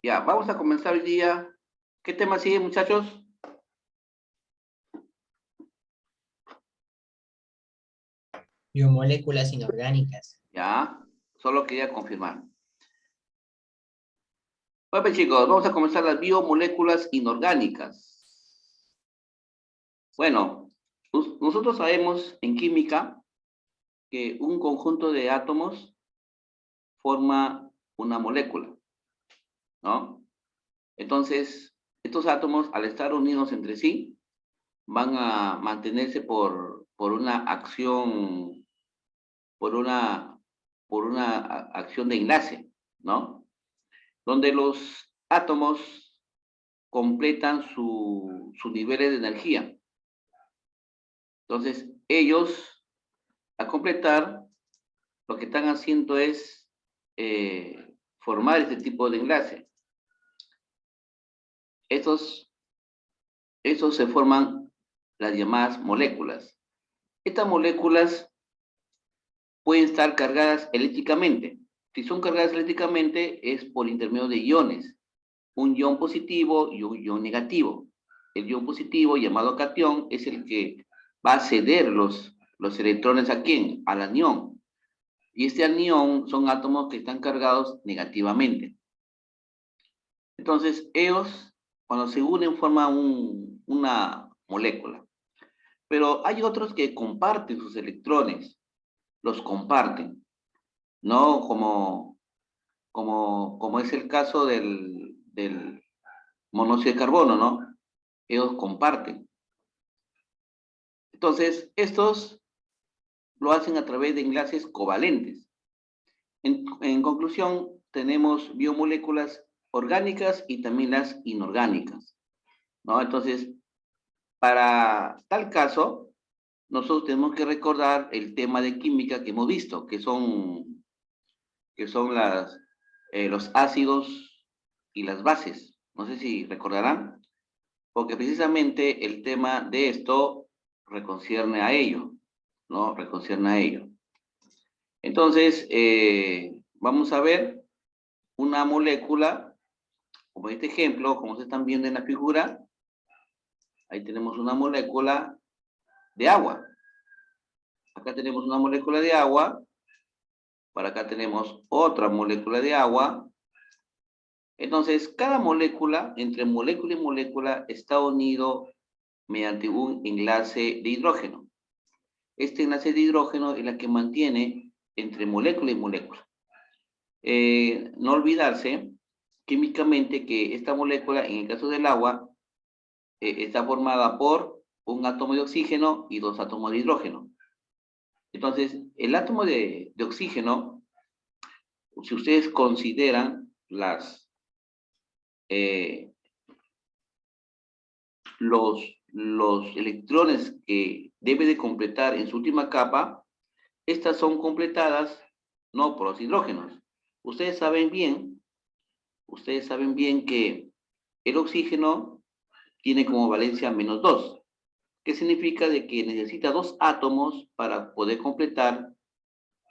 Ya, vamos a comenzar hoy día. ¿Qué tema sigue, muchachos? Biomoléculas inorgánicas. Ya, solo quería confirmar. Bueno, pues, chicos, vamos a comenzar las biomoléculas inorgánicas. Bueno, nosotros sabemos en química que un conjunto de átomos forma una molécula, ¿no? Entonces, estos átomos, al estar unidos entre sí, van a mantenerse por una acción, por una, por una acción de enlace, ¿no? Donde los átomos completan sus niveles de energía. Entonces, ellos, al completar, lo que están haciendo es formar este tipo de enlace. Estos se forman las llamadas moléculas. Estas moléculas pueden estar cargadas eléctricamente. Si son cargadas eléctricamente es por intermedio de iones, un ion positivo y un ion negativo. El ion positivo, llamado catión, es el que va a ceder los electrones a quién, al anión. Y este anión son átomos que están cargados negativamente. Entonces, ellos, cuando se unen, forman una molécula. Pero hay otros que comparten sus electrones, los comparten, ¿no? Como es el caso del monóxido de carbono, ¿no? Ellos comparten. Entonces, estos lo hacen a través de enlaces covalentes. En conclusión, tenemos biomoléculas orgánicas y también las inorgánicas, ¿no? Entonces, para tal caso, nosotros tenemos que recordar el tema de química que hemos visto, que son los ácidos y las bases. No sé si recordarán, porque precisamente el tema de esto reconcierne a ello, ¿no? Reconcierne a ello. Entonces, vamos a ver una molécula, como este ejemplo, como se están viendo en la figura, ahí tenemos una molécula de agua. Acá tenemos una molécula de agua, para acá tenemos otra molécula de agua. Entonces, cada molécula, entre molécula y molécula, está unido mediante un enlace de hidrógeno. Este enlace de hidrógeno es la que mantiene entre molécula y molécula. No olvidarse químicamente que esta molécula, en el caso del agua, está formada por un átomo de oxígeno y dos átomos de hidrógeno. Entonces, el átomo de oxígeno, si ustedes consideran eh, los electrones que debe de completar en su última capa, estas son completadas no por los hidrógenos. Ustedes saben bien que el oxígeno tiene como valencia -2, que significa de que necesita dos átomos para poder completar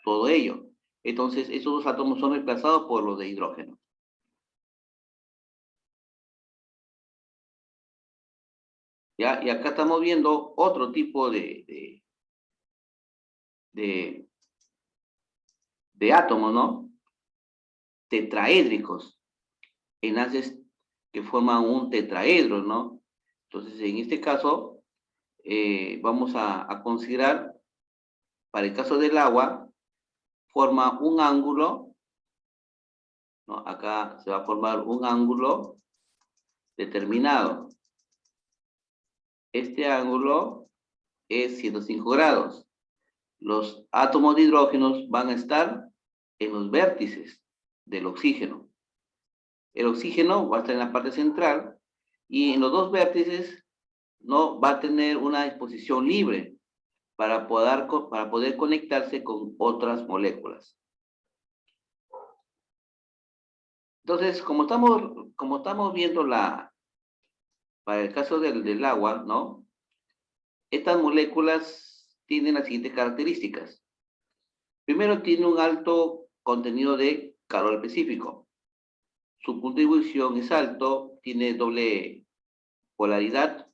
todo ello. Entonces, esos dos átomos son reemplazados por los de hidrógeno. ¿Ya? Y acá estamos viendo otro tipo de, de átomos, ¿no? Tetraédricos, enlaces que forman un tetraedro, ¿no? Entonces, en este caso, vamos a considerar, para el caso del agua, forma un ángulo, ¿no? Acá se va a formar un ángulo determinado. Este ángulo es 105 grados. Los átomos de hidrógenos van a estar en los vértices del oxígeno. El oxígeno va a estar en la parte central y en los dos vértices no va a tener una exposición libre para poder conectarse con otras moléculas. Entonces, como estamos viendo para el caso del agua, ¿no? Estas moléculas tienen las siguientes características. Primero, tiene un alto contenido de calor específico. su punto de ebullición es alto, tiene doble polaridad,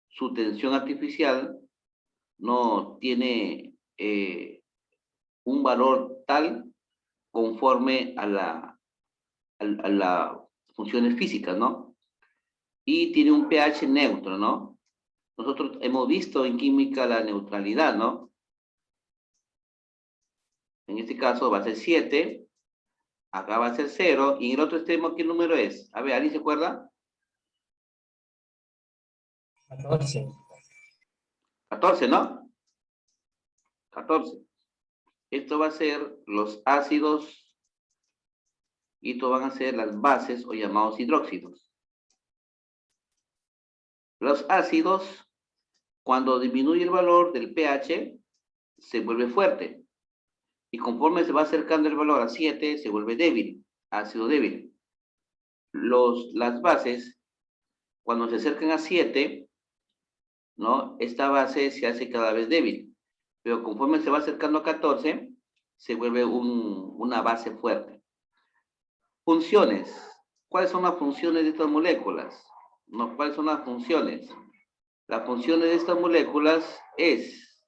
su tensión artificial no tiene un valor tal conforme a las funciones físicas, ¿no? Y tiene un pH neutro, ¿no? Nosotros hemos visto en química la neutralidad, ¿no? En este caso va a ser 7, acá va a ser 0, y en el otro extremo, ¿qué número es? A ver, ¿alguien se acuerda? 14. 14, ¿no? 14. Esto va a ser los ácidos y esto van a ser las bases o llamados hidróxidos. Los ácidos, cuando disminuye el valor del pH, se vuelve fuerte. Y conforme se va acercando el valor a 7, se vuelve débil, ácido débil. Las bases, cuando se acercan a 7, ¿no? Esta base se hace cada vez débil. Pero conforme se va acercando a 14, se vuelve una base fuerte. Funciones. ¿Cuáles son las funciones de estas moléculas? ¿No? ¿Cuáles son las funciones? Las funciones de estas moléculas es,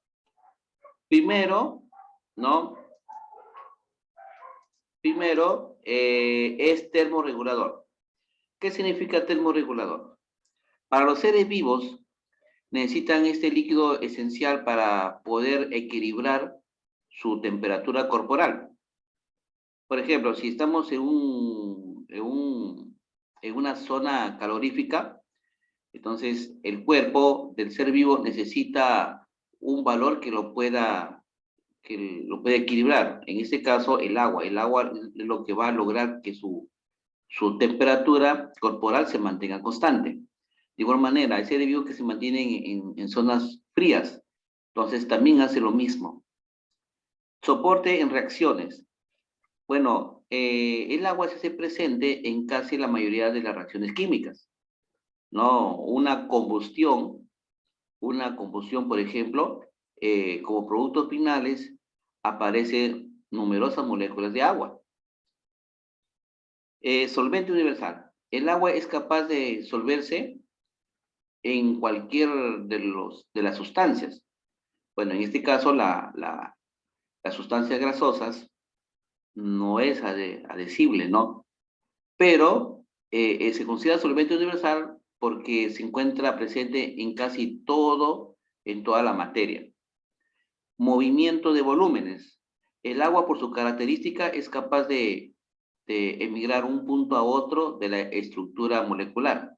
primero, ¿no? Primero, es termorregulador. ¿Qué significa termorregulador? Para los seres vivos, necesitan este líquido esencial para poder equilibrar su temperatura corporal. Por ejemplo, si estamos en una zona calorífica, entonces el cuerpo del ser vivo necesita un valor que lo pueda equilibrar. En este caso, el agua. El agua es lo que va a lograr que su temperatura corporal se mantenga constante. De igual manera, hay seres vivos que se mantienen en zonas frías, entonces también hace lo mismo. Soporte en reacciones. Bueno, el agua se hace presente en casi la mayoría de las reacciones químicas, ¿no? Una combustión, por ejemplo, como productos finales, aparecen numerosas moléculas de agua. Solvente universal. El agua es capaz de disolverse en cualquier de las sustancias. Bueno, en este caso, las sustancias grasosas no es adhesible, ¿no? Pero se considera solvente universal porque se encuentra presente en casi todo, en toda la materia. Movimiento de volúmenes. El agua, por su característica, es capaz de emigrar un punto a otro de la estructura molecular.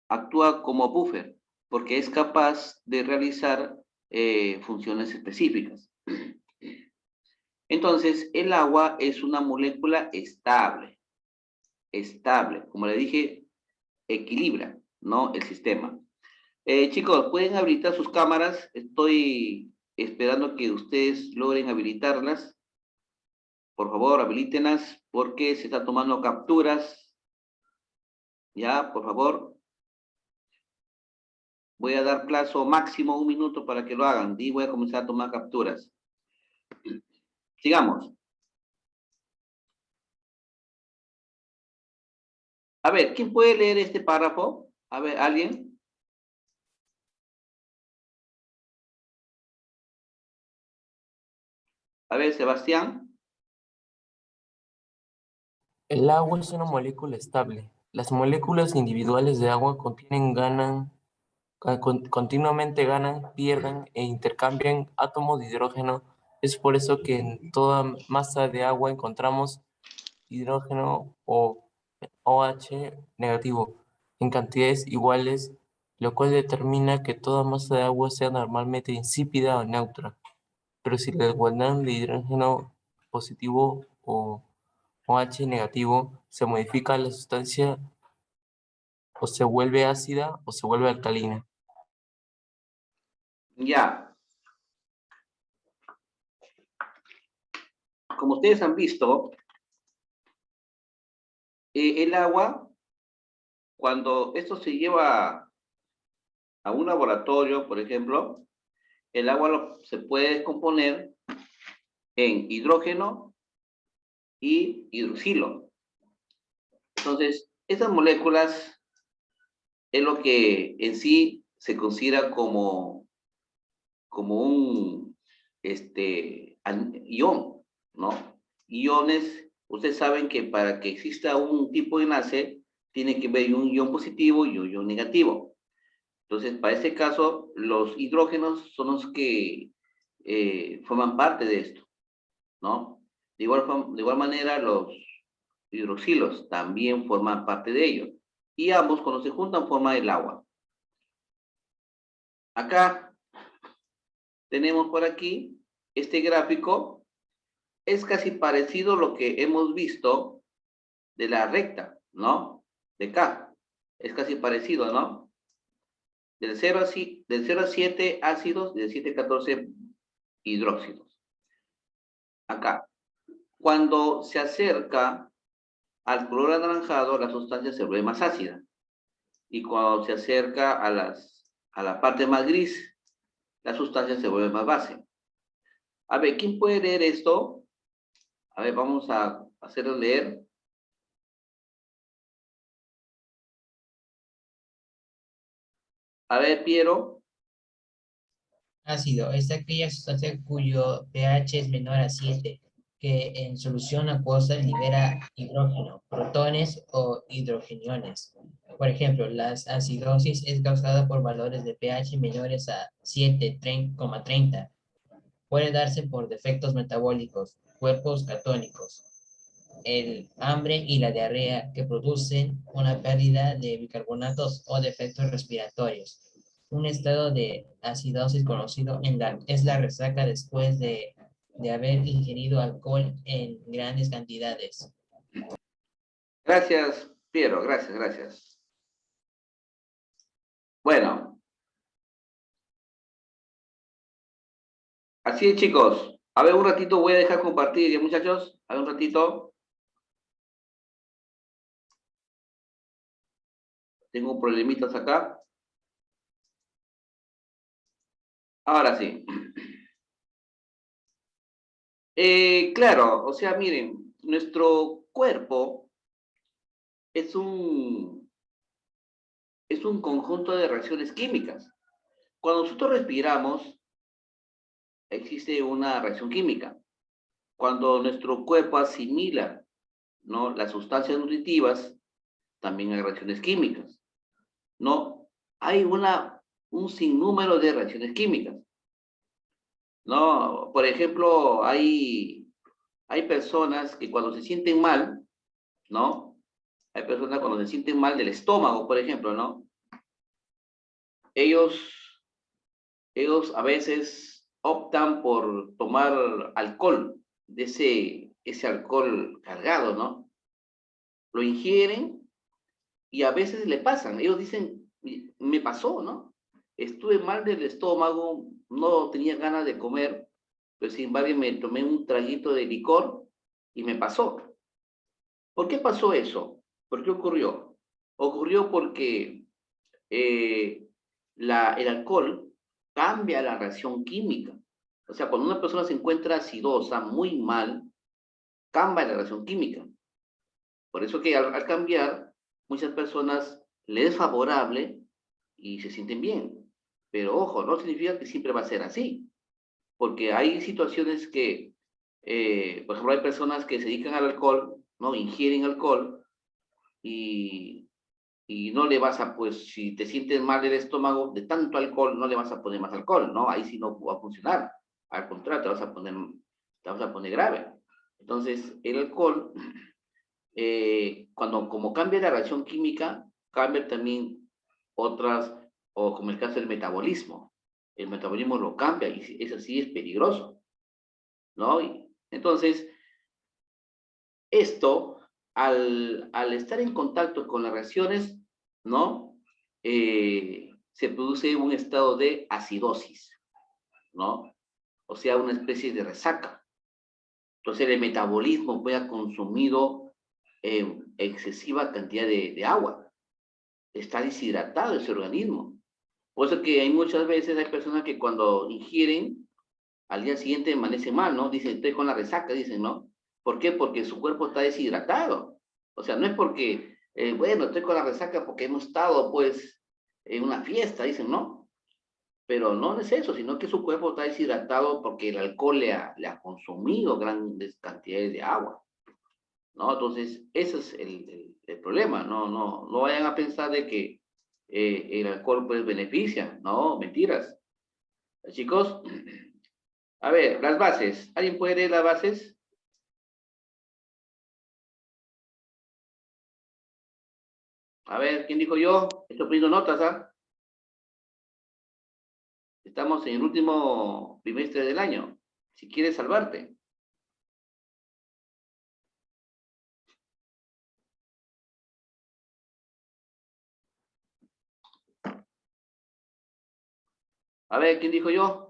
Actúa como buffer porque es capaz de realizar funciones específicas. Entonces, el agua es una molécula estable. Estable, como le dije, equilibra, ¿no? El sistema. Chicos, ¿pueden habilitar sus cámaras? Estoy esperando que ustedes logren habilitarlas. Por favor, habilítenlas porque se está tomando capturas. Ya, por favor. Voy a dar plazo máximo 1 minuto para que lo hagan. Y voy a comenzar a tomar capturas. Sigamos. A ver, ¿quién puede leer este párrafo? A ver, ¿alguien? A ver, Sebastián. El agua es una molécula estable. Las moléculas individuales de agua continuamente ganan, pierden e intercambian átomos de hidrógeno. Es por eso que en toda masa de agua encontramos hidrógeno o OH negativo en cantidades iguales, lo cual determina que toda masa de agua sea normalmente insípida o neutra. Pero si la igualdad de hidrógeno positivo o OH negativo se modifica, la sustancia o se vuelve ácida o se vuelve alcalina. Ya. Como ustedes han visto, el agua, cuando esto se lleva a un laboratorio, por ejemplo, el agua se puede descomponer en hidrógeno y hidroxilo. Entonces, estas moléculas es lo que en sí se considera como un ion, ¿no? Iones, ustedes saben que para que exista un tipo de enlace, tiene que haber un ion positivo y un ion negativo. Entonces, para este caso, los hidrógenos son los que forman parte de esto, ¿no? De igual manera, los hidroxilos también forman parte de ello. Y ambos, cuando se juntan, forman el agua. Acá tenemos por aquí este gráfico. Es casi parecido a lo que hemos visto de la recta, ¿no? De K. Es casi parecido, ¿no? Del 0 a 7 ácidos, del 7 a 14 hidróxidos. Acá. Cuando se acerca al color anaranjado, la sustancia se vuelve más ácida. Y cuando se acerca a la parte más gris, la sustancia se vuelve más base. A ver, ¿quién puede leer esto? A ver, vamos a hacerlo leer. A ver, Piero. Ácido es aquella sustancia cuyo pH es menor a 7, que en solución acuosa libera hidrógeno, protones o hidrogeniones. Por ejemplo, la acidosis es causada por valores de pH menores a 7,30. Puede darse por defectos metabólicos, cuerpos catónicos, el hambre y la diarrea que producen una pérdida de bicarbonatos o defectos respiratorios. Un estado de acidosis conocido es la resaca después de haber ingerido alcohol en grandes cantidades. Gracias, Piero. Gracias, gracias. Bueno. Así es, chicos. A ver, un ratito voy a dejar compartir, ¿ya, muchachos? A ver, un ratito. Tengo problemitas acá. Ahora sí. Claro, o sea, miren, nuestro cuerpo es un conjunto de reacciones químicas. Cuando nosotros respiramos, existe una reacción química. Cuando nuestro cuerpo asimila, ¿no?, las sustancias nutritivas, también hay reacciones químicas, ¿no? Hay un sinnúmero de reacciones químicas, ¿no? Por ejemplo, hay personas que cuando se sienten mal, ¿no? Hay personas cuando se sienten mal del estómago, por ejemplo, ¿no? Ellos a veces optan por tomar alcohol, de ese alcohol cargado, ¿no? Lo ingieren y a veces le pasan. Ellos dicen, me pasó, ¿no? Estuve mal del estómago, no tenía ganas de comer, pero sin embargo me tomé un traguito de licor y me pasó. ¿Por qué pasó eso? ¿Por qué ocurrió? Ocurrió porque el alcohol cambia la reacción química. O sea, cuando una persona se encuentra acidosa, muy mal, cambia la reacción química. Por eso que al cambiar, muchas personas les es favorable y se sienten bien. Pero ojo, no significa que siempre va a ser así. Porque hay situaciones que, por ejemplo, hay personas que se dedican al alcohol, ¿no? Ingieren alcohol y no le vas a, pues, si te sientes mal del estómago, de tanto alcohol, no le vas a poner más alcohol, ¿no? Ahí sí no va a funcionar. Al contrario, te vas a poner grave. Entonces, el alcohol, como cambia la reacción química, cambia también otras, o como el caso del metabolismo. El metabolismo lo cambia y eso sí es peligroso, ¿no? Entonces, esto, al estar en contacto con las reacciones, ¿no? Se produce un estado de acidosis, ¿no? O sea, una especie de resaca. Entonces, el metabolismo puede haber consumido excesiva cantidad de agua. Está deshidratado ese organismo. Por eso que hay muchas veces, hay personas que cuando ingieren, al día siguiente amanece mal, ¿no? Dicen, estoy con la resaca, dicen, ¿no? ¿Por qué? Porque su cuerpo está deshidratado. O sea, no es porque, bueno, estoy con la resaca porque hemos estado, pues, en una fiesta, dicen, ¿no? Pero no es eso, sino que su cuerpo está deshidratado porque el alcohol le ha consumido grandes cantidades de agua, ¿no? Entonces, ese es el problema, no vayan a pensar de que el alcohol, pues, beneficia, no, mentiras. Chicos, a ver, las bases, ¿alguien puede leer las bases? A ver, ¿quién dijo yo? Estoy poniendo notas, ¿ah? Estamos en el último trimestre del año. Si quieres salvarte. A ver, ¿quién dijo yo?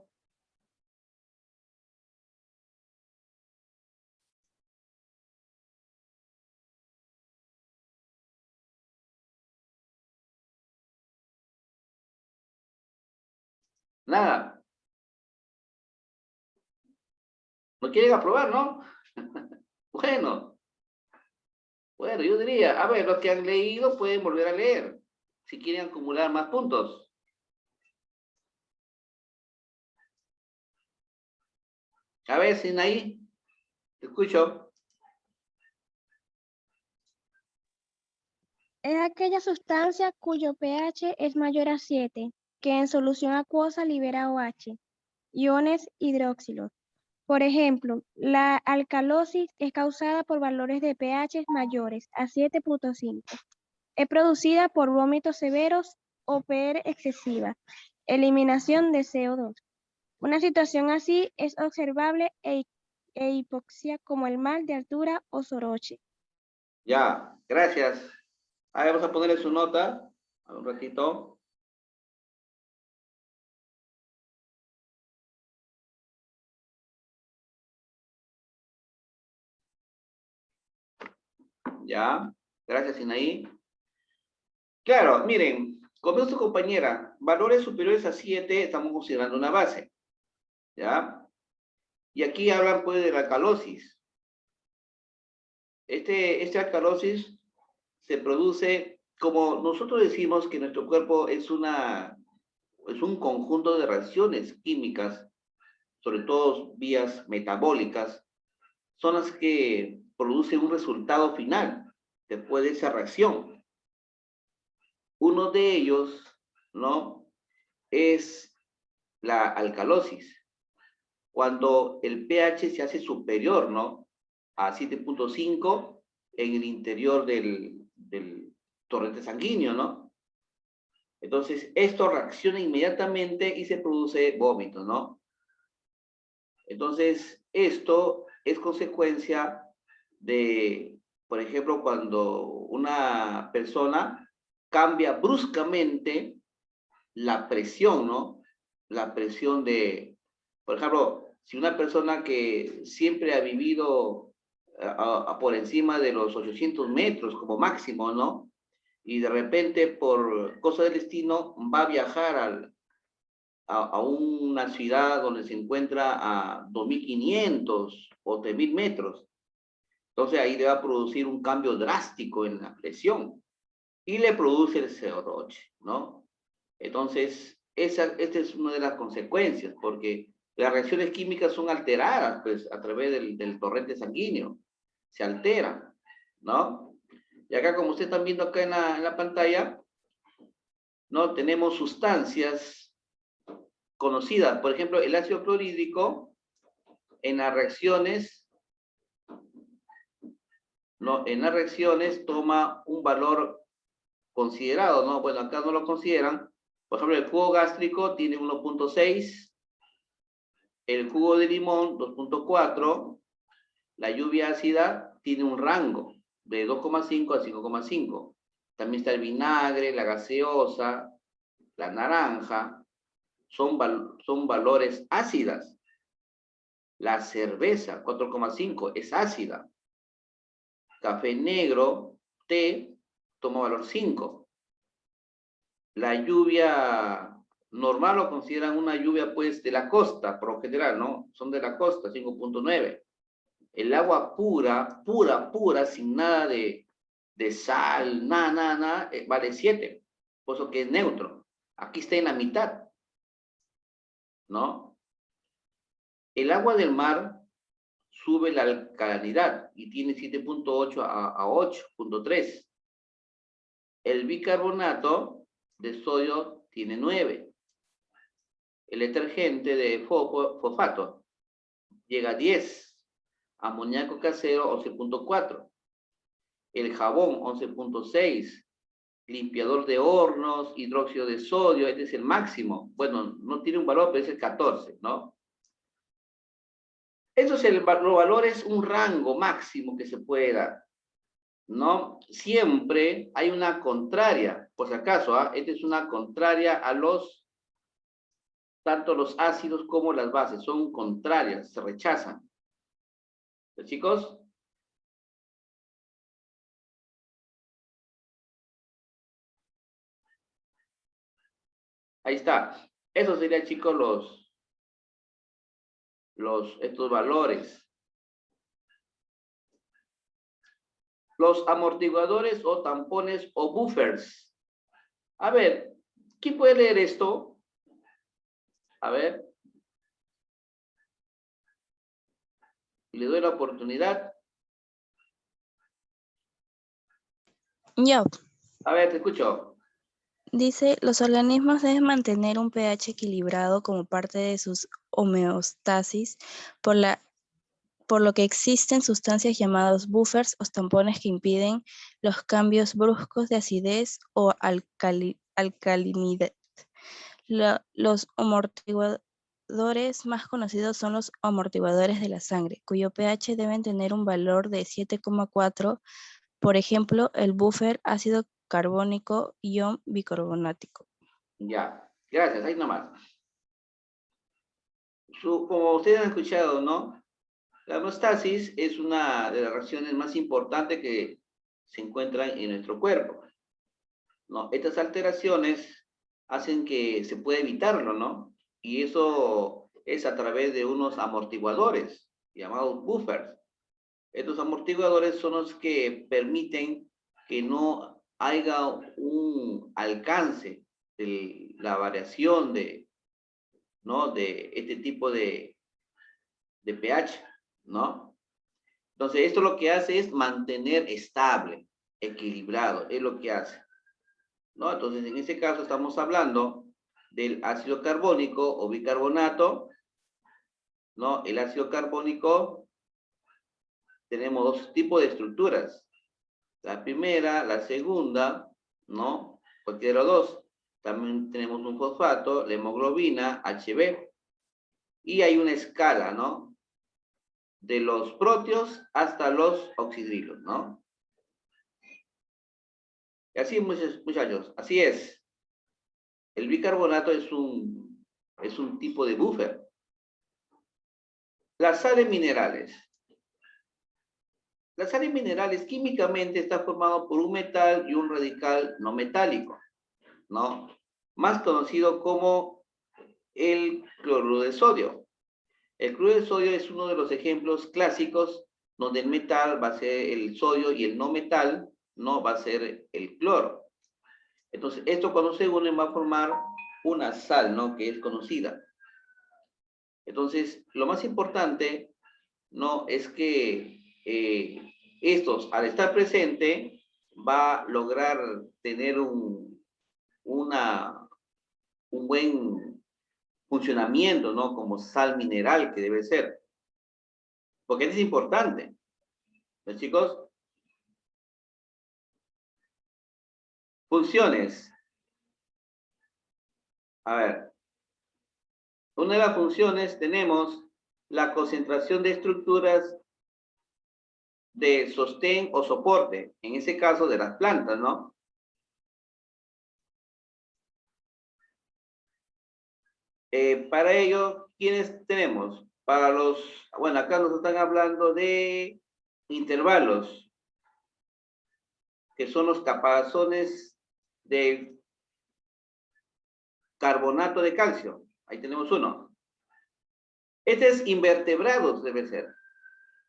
Nada. ¿No quieren aprobar, no? Bueno, bueno, yo diría, a ver, los que han leído pueden volver a leer, si quieren acumular más puntos. A ver, Sinaí, te escucho. Es aquella sustancia cuyo pH es mayor a 7, que en solución acuosa libera OH, iones hidroxilos. Por ejemplo, la alcalosis es causada por valores de pH mayores a 7.5. Es producida por vómitos severos o PR excesiva, eliminación de CO2. Una situación así es observable e hipoxia como el mal de altura o soroche. Ya, gracias. A ver, vamos a ponerle su nota. A un ratito. Ya, gracias, Sinaí. Claro, miren, como su compañera, valores superiores a 7 estamos considerando una base. ¿Ya? Y aquí hablan pues de la alcalosis. Este alcalosis se produce, como nosotros decimos que nuestro cuerpo es un conjunto de reacciones químicas, sobre todo vías metabólicas, son las que producen un resultado final después de esa reacción. Uno de ellos, ¿no? Es la alcalosis. Cuando el pH se hace superior, ¿no? A 7.5 en el interior del torrente sanguíneo, ¿no? Entonces, esto reacciona inmediatamente y se produce vómito, ¿no? Entonces, esto es consecuencia de, por ejemplo, cuando una persona cambia bruscamente la presión, ¿no? La presión de, por ejemplo, si una persona que siempre ha vivido por encima de los 800 metros como máximo, ¿no? Y de repente, por cosa del destino, va a viajar a una ciudad donde se encuentra a 2.500 o 3.000 metros. Entonces ahí le va a producir un cambio drástico en la presión y le produce el CO2, ¿no? Entonces, esta es una de las consecuencias, porque las reacciones químicas son alteradas pues, a través del torrente sanguíneo. Se alteran, ¿no? Y acá, como ustedes están viendo acá en la pantalla, ¿no? Tenemos sustancias conocidas. Por ejemplo, el ácido clorhídrico en las reacciones, ¿no? En las reacciones toma un valor considerado, ¿no? Bueno, acá no lo consideran. Por ejemplo, el jugo gástrico tiene 1.6, el jugo de limón 2.4, la lluvia ácida tiene un rango de 2.5 a 5.5. También está el vinagre, la gaseosa, la naranja, son valores ácidas. La cerveza 4.5 es ácida. Café negro, té, toma valor 5. La lluvia normal lo consideran una lluvia pues de la costa, por lo general, ¿no? Son de la costa, 5.9. El agua pura, sin nada de de sal, vale 7. Por eso que es neutro. Aquí está en la mitad, ¿no? El agua del mar sube la alcalinidad y tiene 7.8 a 8.3. El bicarbonato de sodio tiene 9. El detergente de fosfato llega a 10. Amoníaco casero 11.4. El jabón 11.6. Limpiador de hornos, hidróxido de sodio, este es el máximo. Bueno, no tiene un valor, pero es el 14, ¿no? Eso es los valores, un rango máximo que se puede dar, ¿no? Siempre hay una contraria, por si acaso, esta es una contraria a tanto los ácidos como las bases, son contrarias, se rechazan. ¿Los chicos? Ahí está. Eso serían, chicos, estos valores. Los amortiguadores o tampones o buffers. A ver, ¿quién puede leer esto? A ver. Le doy la oportunidad. Yo. A ver, te escucho. Dice, los organismos deben mantener un pH equilibrado como parte de sus homeostasis, por lo que existen sustancias llamadas buffers o tampones que impiden los cambios bruscos de acidez o alcalinidad. Los amortiguadores más conocidos son los amortiguadores de la sangre, cuyo pH deben tener un valor de 7,4. Por ejemplo, el buffer ácido carbónico ion bicarbonático. Ya, gracias, ahí nomás. Como ustedes han escuchado, ¿no? La homeostasis es una de las reacciones más importantes que se encuentran en nuestro cuerpo, ¿no? Estas alteraciones hacen que se pueda evitarlo, ¿no? Y eso es a través de unos amortiguadores llamados buffers. Estos amortiguadores son los que permiten que no haya un alcance de la variación ¿no? de este tipo de pH, ¿no? Entonces, esto lo que hace es mantener estable, equilibrado, es lo que hace, ¿no? Entonces, en este caso estamos hablando del ácido carbónico o bicarbonato, ¿no? El ácido carbónico, tenemos dos tipos de estructuras. La primera, la segunda, ¿no? Cualquiera de los dos. También tenemos un fosfato, la hemoglobina, HB. Y hay una escala, ¿no? De los proteos hasta los oxidrilos, ¿no? Y así, muchachos, así es. El bicarbonato es un tipo de buffer. Las sales minerales. Las sales minerales químicamente está formado por un metal y un radical no metálico, ¿no? Más conocido como el cloruro de sodio. El cloruro de sodio es uno de los ejemplos clásicos donde el metal va a ser el sodio y el no metal no va a ser el cloro. Entonces, esto cuando se unen va a formar una sal, ¿no? Que es conocida. Entonces, lo más importante, ¿no? Es que estos, al estar presente, va a lograr tener un buen funcionamiento, ¿no? Como sal mineral que debe ser. Porque es importante. ¿Los chicos? Funciones. A ver. Una de las funciones tenemos la concentración de estructuras de sostén o soporte, en ese caso de las plantas, ¿no? Para ello, ¿quiénes tenemos? Para bueno, acá nos están hablando de intervalos, que son los capazones de carbonato de calcio. Ahí tenemos uno. Este es invertebrados, debe ser.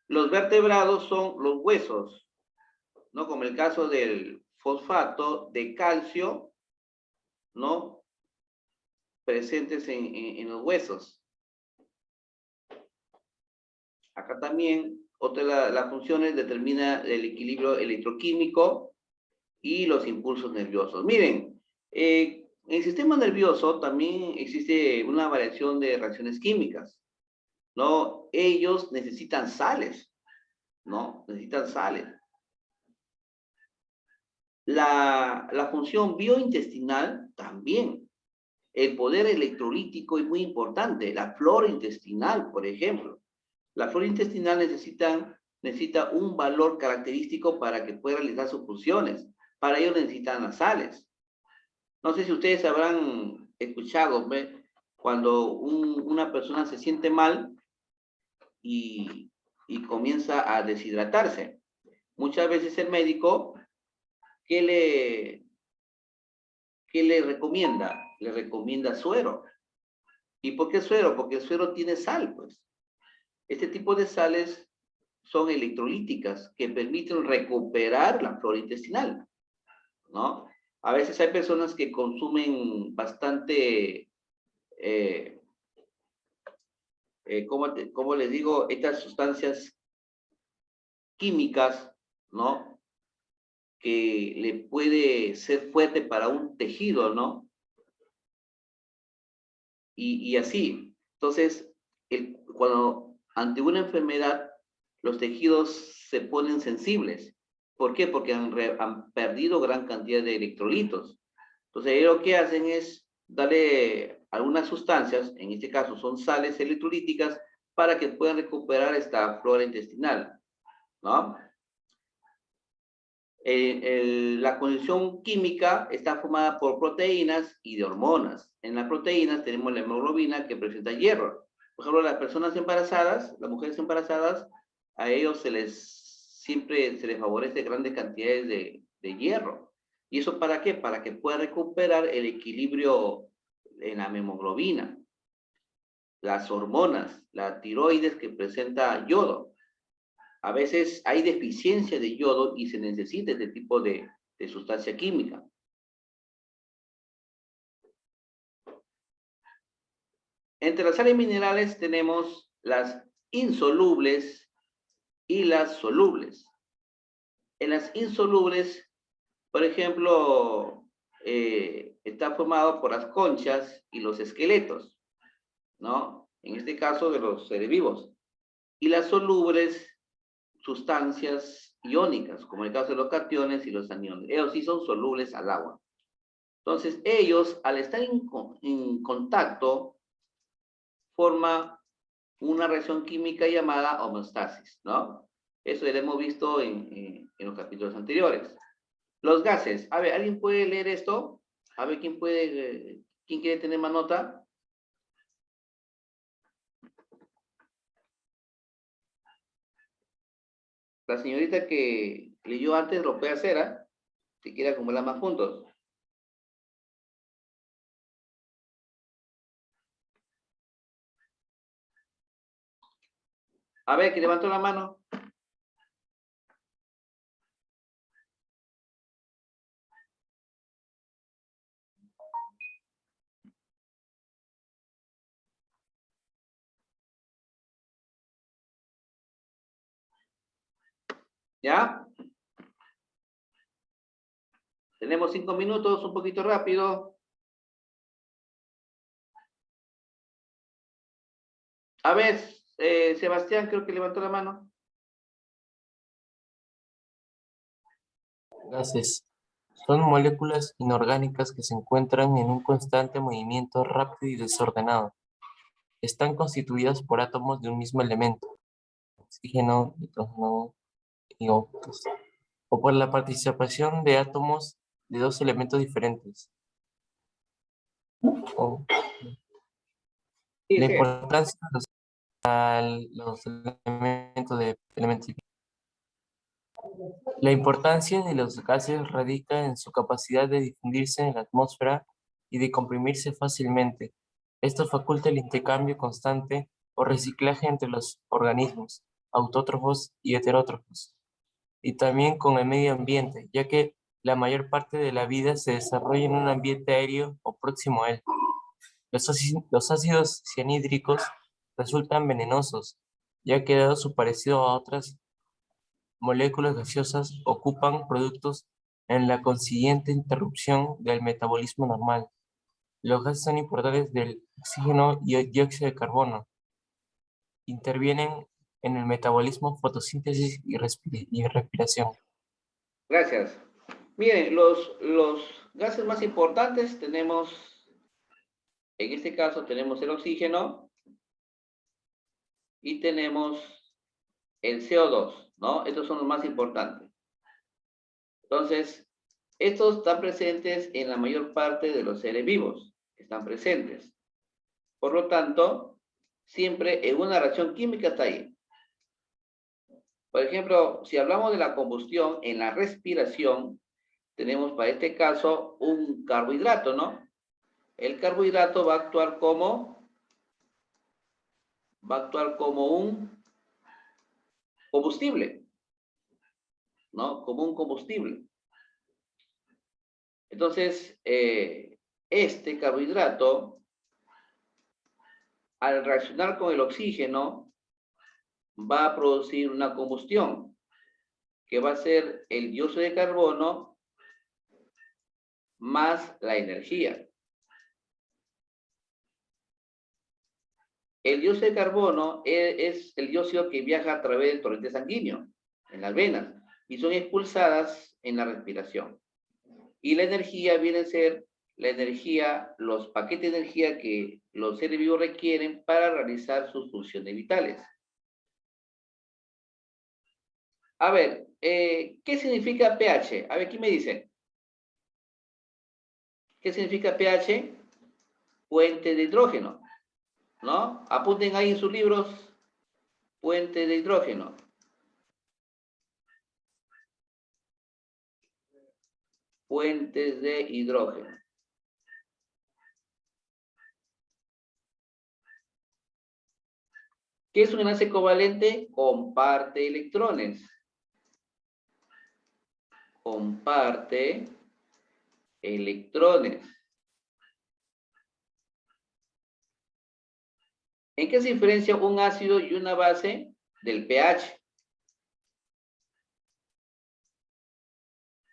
Los vertebrados son los huesos, ¿no? Como el caso del fosfato de calcio, ¿no? Presentes en los huesos. Acá también, otra de las funciones determina el equilibrio electroquímico y los impulsos nerviosos. Miren, en el sistema nervioso también existe una variación de reacciones químicas, ¿no? Ellos necesitan sales, ¿no? Necesitan sales. La función biointestinal también. El poder electrolítico es muy importante. La flora intestinal, por ejemplo. La flora intestinal necesita un valor característico para que pueda realizar sus funciones. Para ello necesitan las sales. No sé si ustedes habrán escuchado, ¿ve? Cuando una persona se siente mal y comienza a deshidratarse. Muchas veces el médico, ¿qué le recomienda? Le recomienda suero. ¿Y por qué suero? Porque el suero tiene sal, pues. Este tipo de sales son electrolíticas que permiten recuperar la flora intestinal, ¿no? A veces hay personas que consumen bastante, ¿cómo les digo? Estas sustancias químicas, ¿no? Que le puede ser fuerte para un tejido, ¿no? Y así. Entonces, cuando ante una enfermedad, los tejidos se ponen sensibles. ¿Por qué? Porque han perdido gran cantidad de electrolitos. Entonces, ellos lo que hacen es darle algunas sustancias, en este caso son sales electrolíticas, para que puedan recuperar esta flora intestinal, ¿no? La condición química está formada por proteínas y de hormonas. En las proteínas tenemos la hemoglobina que presenta hierro. Por ejemplo, las personas embarazadas, las mujeres embarazadas, a ellos siempre se les favorece grandes cantidades de hierro. ¿Y eso para qué? Para que pueda recuperar el equilibrio en la hemoglobina. Las hormonas, la tiroides que presenta yodo. A veces hay deficiencia de yodo y se necesita este tipo de sustancia química. Entre las sales minerales tenemos las insolubles y las solubles. En las insolubles, por ejemplo, está formado por las conchas y los esqueletos, ¿no? En este caso de los seres vivos. Y las solubles, sustancias iónicas, como el caso de los cationes y los aniones. Ellos sí son solubles al agua. Entonces, ellos, al estar en contacto, forman una reacción química llamada homeostasis, ¿no? Eso ya lo hemos visto en los capítulos anteriores. Los gases. A ver, ¿alguien puede leer esto? A ver, ¿quién quiere tener más nota? La señorita que leyó antes lo puede hacer, ¿ah? Si quiere acumular más puntos. A ver, que levantó la mano. ¿Ya? Tenemos 5 minutos, un poquito rápido. A ver, Sebastián creo que levantó la mano. Gases. Son moléculas inorgánicas que se encuentran en un constante movimiento rápido y desordenado. Están constituidas por átomos de un mismo elemento, oxígeno, nitrógeno y otros, o por la participación de átomos de dos elementos diferentes. O Sí, la sí. importancia de los elementos de elementos. La importancia de los gases radica en su capacidad de difundirse en la atmósfera y de comprimirse fácilmente. Esto faculta el intercambio constante o reciclaje entre los organismos, autótrofos y heterótrofos. y también con el medio ambiente, ya que la mayor parte de la vida se desarrolla en un ambiente aéreo o próximo a él. Los ácidos cianhídricos resultan venenosos, ya que dado su parecido a otras moléculas gaseosas, ocupan productos en la consiguiente interrupción del metabolismo normal. Los gases son importantes del oxígeno y el dióxido de carbono. Intervienen en el metabolismo, fotosíntesis y respiración. Gracias. Miren, los gases más importantes tenemos, en este caso tenemos el oxígeno y tenemos el CO2, ¿no? Estos son los más importantes. Entonces, estos están presentes en la mayor parte de los seres vivos, están presentes. Por lo tanto, siempre en una reacción química está ahí. Por ejemplo, si hablamos de la combustión, en la respiración, tenemos para este caso un carbohidrato, ¿no? El carbohidrato va a actuar como un combustible, ¿no? Como un combustible. Entonces, este carbohidrato, al reaccionar con el oxígeno, va a producir una combustión, que va a ser el dióxido de carbono más la energía. El dióxido de carbono es el dióxido que viaja a través del torrente sanguíneo, en las venas, y son expulsadas en la respiración. Y la energía viene a ser la energía, los paquetes de energía que los seres vivos requieren para realizar sus funciones vitales. A ver, ¿qué significa pH? A ver, ¿quién me dice? ¿Qué significa pH? Fuente de hidrógeno, ¿no? Apunten ahí en sus libros, fuente de hidrógeno. Fuentes de hidrógeno. ¿Qué es un enlace covalente? Comparte electrones. Comparte electrones. ¿En qué se diferencia un ácido y una base? Del pH.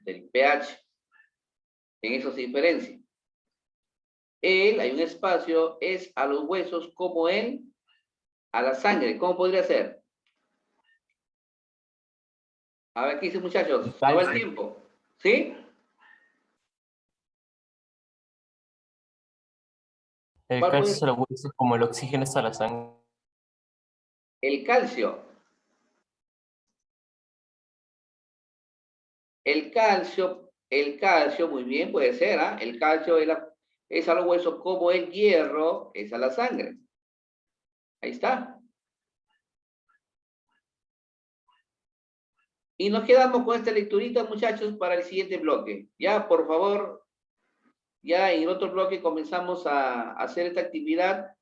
Del pH. En eso se diferencia. Él, hay un espacio, es a los huesos como él a la sangre. ¿Cómo podría ser? A ver, ¿qué dicen, muchachos? No va el tiempo. ¿Sí? El ¿Cuál calcio puede es a los huesos como el oxígeno es a la sangre. El calcio. El calcio, muy bien, puede ser, ¿ah? El calcio es a los huesos como el hierro es a la sangre. Ahí está. Y nos quedamos con esta lecturita, muchachos, para el siguiente bloque. Ya, por favor, ya en el otro bloque comenzamos a hacer esta actividad